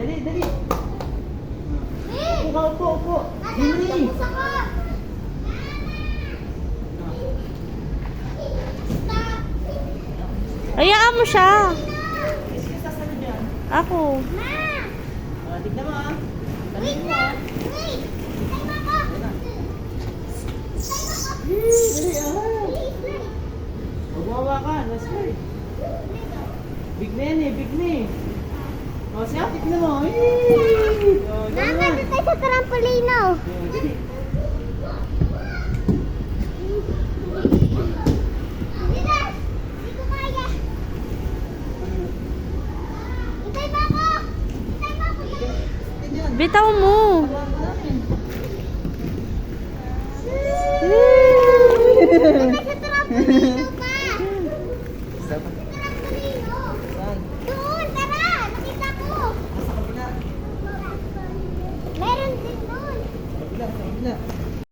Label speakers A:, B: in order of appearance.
A: Dali, dali. Upo ka, upo, upo. Dali.
B: Hayaan mo siya.
A: Sino sasunod dyan?
B: Ako.
A: Tignan mo ah. Dali mo ah. Dali ah. Magwawa ka. Last word. Big na yan eh. Big na eh. O siya, tignan mo.
C: Mama, doon tayo sa trampolino.
A: Dali.
C: Hindi ko kaya. Itay ba ako? Itay ba ako?
A: Ganyan.
B: Bitaw mo.
C: Doon tayo sa trampolino pa.
A: Saan?
C: Trampolino.
A: Saan?
C: Doon, tara. Nakita ko.
A: Sa kabila.
C: Meron din doon.
A: Sa kabila, sa kabila.